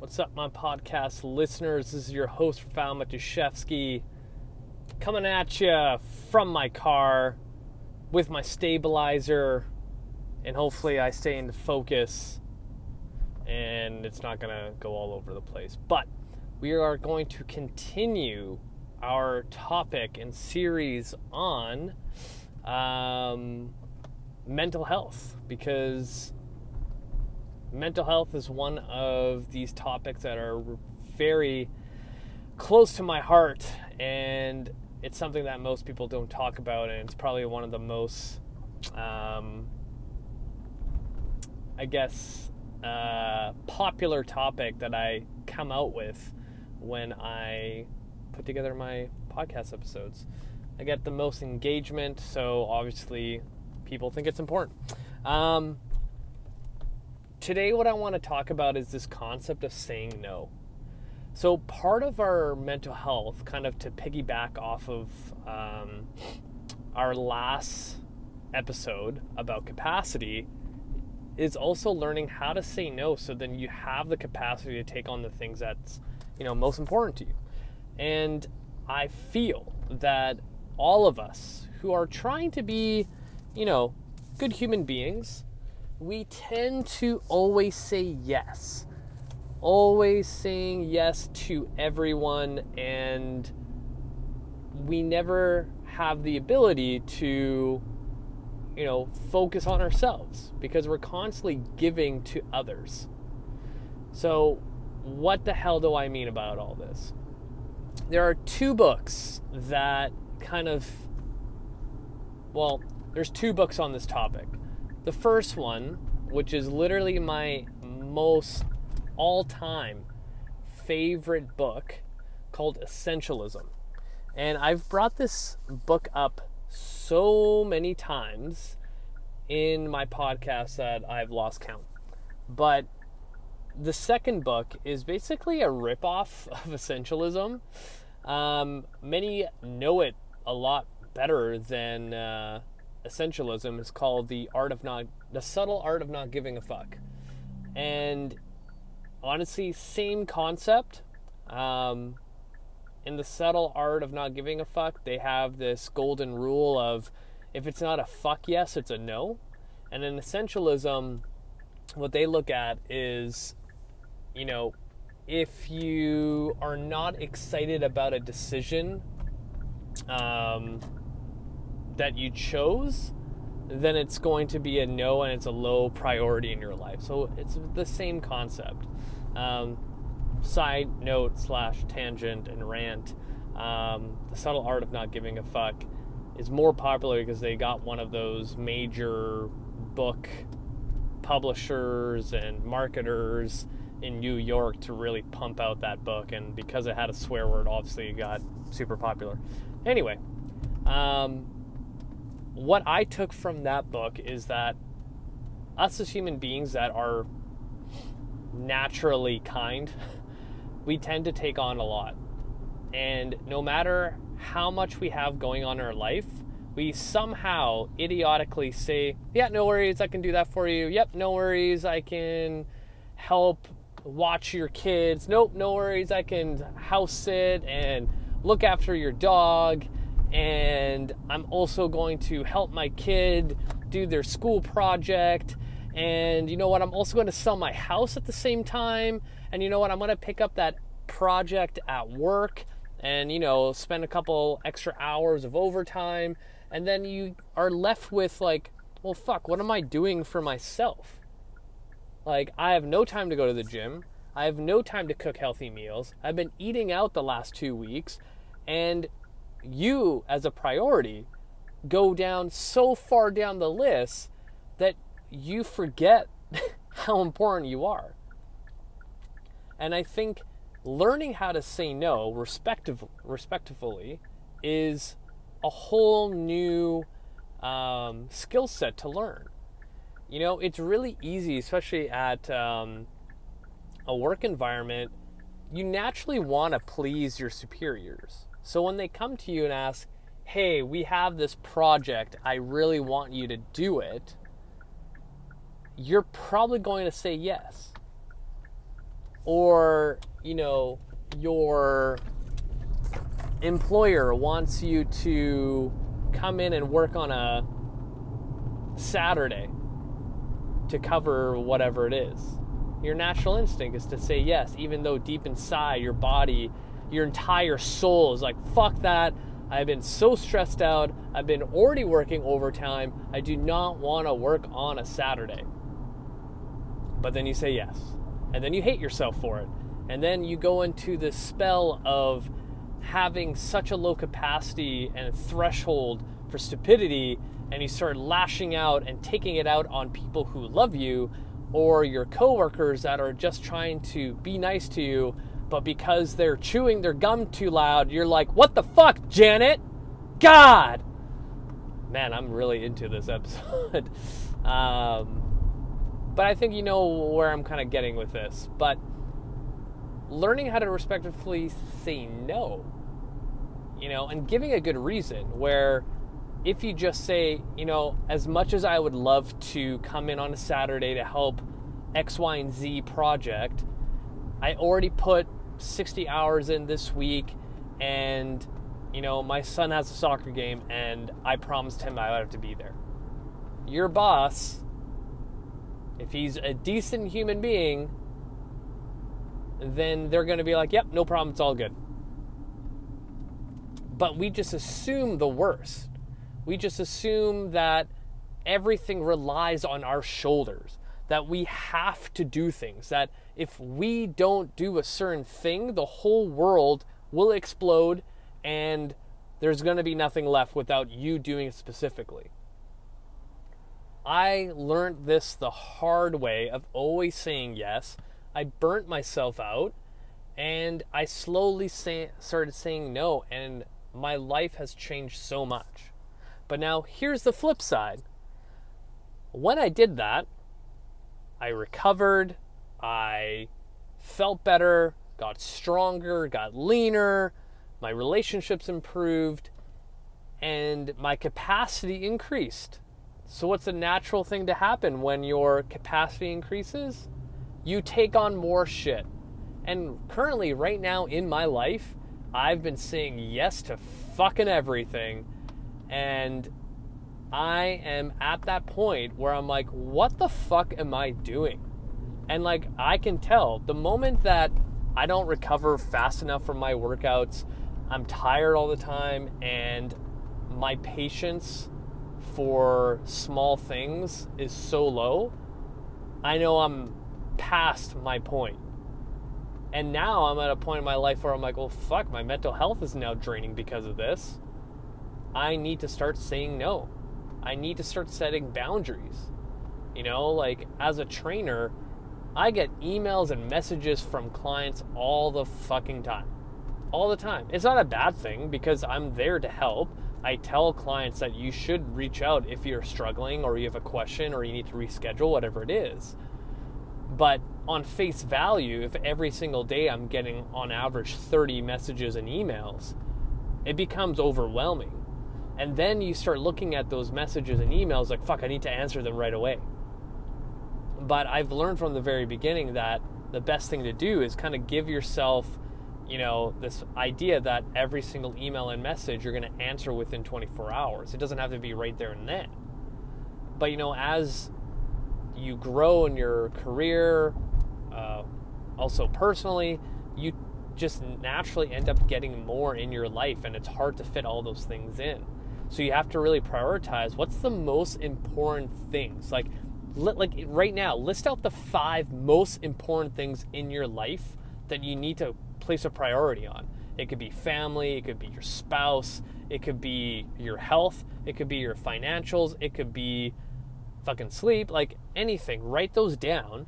What's up, my podcast listeners? This is your host, Rafał Matuszewski, coming at you from my car with my stabilizer, and hopefully I stay in focus and it's not going to go all over the place. But we are going to continue our topic and series on mental health, because mental health is one of these topics that are very close to my heart, and it's something that most people don't talk about, and it's probably one of the most, popular topic that I come out with when I put together my podcast episodes. I get the most engagement, so obviously people think it's important. Today, what I want to talk about is this concept of saying no. So part of our mental health, kind of to piggyback off of our last episode about capacity, is also learning how to say no, so then you have the capacity to take on the things that's, most important to you. And I feel that all of us who are trying to be, good human beings, we tend to always say yes. Always saying yes to everyone, and we never have the ability to, focus on ourselves because we're constantly giving to others. So what the hell do I mean about all this? There are two books that there's two books on this topic. The first one, which is literally my most all-time favorite book, called Essentialism. And I've brought this book up so many times in my podcast that I've lost count. But the second book is basically a ripoff of Essentialism. Many know it a lot better than Essentialism. Is called The Subtle Art of Not Giving a Fuck. And honestly, same concept. In The Subtle Art of Not Giving a Fuck, they have this golden rule of if it's not a fuck yes, it's a no. And in Essentialism, what they look at is, if you are not excited about a decision that you chose, then it's going to be a no, and it's a low priority in your life. So it's the same concept. Side note / tangent and rant. The Subtle Art of Not Giving a Fuck is more popular because they got one of those major book publishers and marketers in New York to really pump out that book, and because it had a swear word, obviously it got super popular. Anyway, what I took from that book is that us as human beings that are naturally kind, we tend to take on a lot. And no matter how much we have going on in our life, we somehow idiotically say, yeah, no worries, I can do that for you. Yep, no worries, I can help watch your kids. Nope, no worries, I can house sit and look after your dog. And I'm also going to help my kid do their school project. And you know what? I'm also going to sell my house at the same time. And you know what? I'm going to pick up that project at work and, spend a couple extra hours of overtime. And then you are left with like, well, fuck, what am I doing for myself? Like, I have no time to go to the gym. I have no time to cook healthy meals. I've been eating out the last 2 weeks. And you, as a priority, go down so far down the list that you forget how important you are. And I think learning how to say no respectfully is a whole new skill set to learn. It's really easy, especially at a work environment. You naturally want to please your superiors. So when they come to you and ask, hey, we have this project, I really want you to do it, you're probably going to say yes. or, you know, your employer wants you to come in and work on a Saturday to cover whatever it is. Your natural instinct is to say yes, even though deep inside your body, your entire soul is like, fuck that. I've been so stressed out. I've been already working overtime. I do not want to work on a Saturday. But then you say yes. And then you hate yourself for it. And then you go into this spell of having such a low capacity and threshold for stupidity, and you start lashing out and taking it out on people who love you or your coworkers that are just trying to be nice to you, but because they're chewing their gum too loud, you're like, what the fuck, Janet? God! Man, I'm really into this episode. But I think you know where I'm kind of getting with this. But learning how to respectfully say no, you know, and giving a good reason, where if you just say, you know, as much as I would love to come in on a Saturday to help X, Y, and Z project, I already put 60 hours in this week, and, you know, my son has a soccer game, and I promised him I would have to be there. Your boss, if he's a decent human being, then they're going to be like, yep, no problem, it's all good. But we just assume the worst. We just assume that everything relies on our shoulders, that we have to do things, that if we don't do a certain thing, the whole world will explode and there's going to be nothing left without you doing it specifically. I learned this the hard way of always saying yes. I burnt myself out, and I slowly started saying no, and my life has changed so much. But now here's the flip side. When I did that, I recovered, I felt better, got stronger, got leaner, my relationships improved, and my capacity increased. So what's the natural thing to happen when your capacity increases? You take on more shit. And currently, right now in my life, I've been saying yes to fucking everything. And I am at that point where I'm like, what the fuck am I doing? And like, I can tell the moment that I don't recover fast enough from my workouts, I'm tired all the time, and my patience for small things is so low, I know I'm past my point. And now I'm at a point in my life where I'm like, well, fuck, my mental health is now draining because of this. I need to start saying no. I need to start setting boundaries. You know, like as a trainer, I get emails and messages from clients all the fucking time. All the time. It's not a bad thing because I'm there to help. I tell clients that you should reach out if you're struggling or you have a question or you need to reschedule, whatever it is. But on face value, if every single day I'm getting on average 30 messages and emails, it becomes overwhelming. And then you start looking at those messages and emails like, fuck, I need to answer them right away. But I've learned from the very beginning that the best thing to do is kind of give yourself, you know, this idea that every single email and message you're going to answer within 24 hours. It doesn't have to be right there and then. But, you know, as you grow in your career, also personally, you just naturally end up getting more in your life, and it's hard to fit all those things in. So you have to really prioritize what's the most important things. Like right now, list out the 5 most important things in your life that you need to place a priority on. It could be family, it could be your spouse, it could be your health, it could be your financials, it could be fucking sleep, like anything. Write those down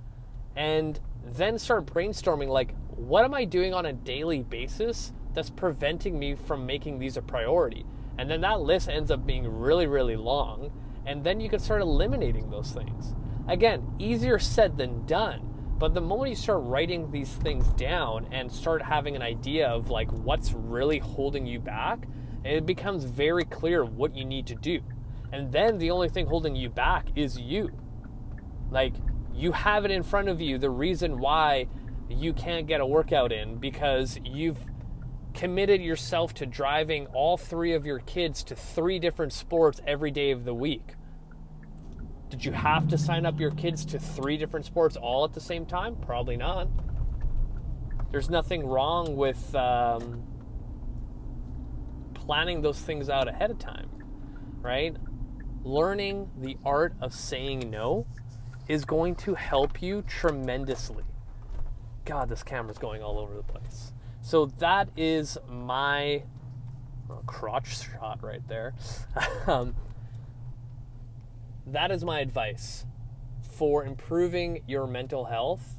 and then start brainstorming, like, what am I doing on a daily basis that's preventing me from making these a priority? And then that list ends up being really, really long, and then you can start eliminating those things. Again, easier said than done. But the moment you start writing these things down and start having an idea of like what's really holding you back, it becomes very clear what you need to do. And then the only thing holding you back is you. Like, you have it in front of you, the reason why you can't get a workout in because you've committed yourself to driving all 3 of your kids to 3 different sports every day of the week. Did you have to sign up your kids to 3 different sports all at the same time? Probably not. There's nothing wrong with planning those things out ahead of time, right? Learning the art of saying no is going to help you tremendously. God, this camera's going all over the place. So that is my crotch shot right there. That is my advice for improving your mental health,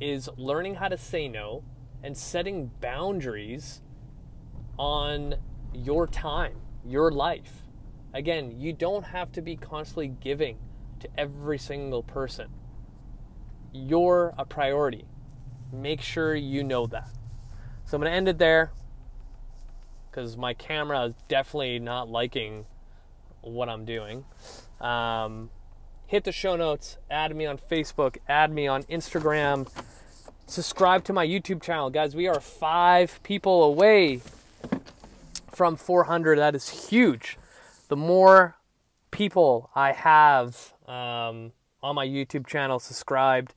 is learning how to say no and setting boundaries on your time, your life. Again, you don't have to be constantly giving to every single person. You're a priority. Make sure you know that. So I'm going to end it there because my camera is definitely not liking what I'm doing. Hit the show notes, add me on Facebook, add me on Instagram, subscribe to my YouTube channel. Guys, we are 5 people away from 400. That is huge. The more people I have on my YouTube channel subscribed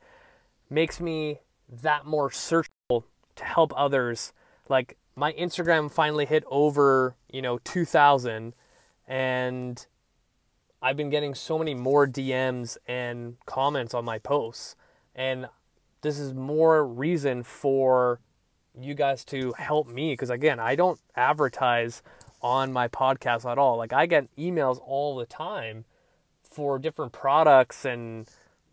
makes me that more searchable to help others. Like, my Instagram finally hit over 2,000, and I've been getting so many more DMs and comments on my posts, and this is more reason for you guys to help me, because again, I don't advertise on my podcast at all. Like, I get emails all the time for different products and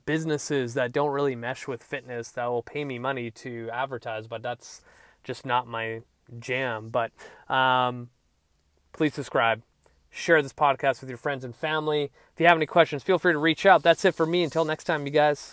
businesses that don't really mesh with fitness that will pay me money to advertise, but that's just not my jam. But please subscribe, share this podcast with your friends and family. If you have any questions, feel free to reach out. That's it for me. Until next time, you guys.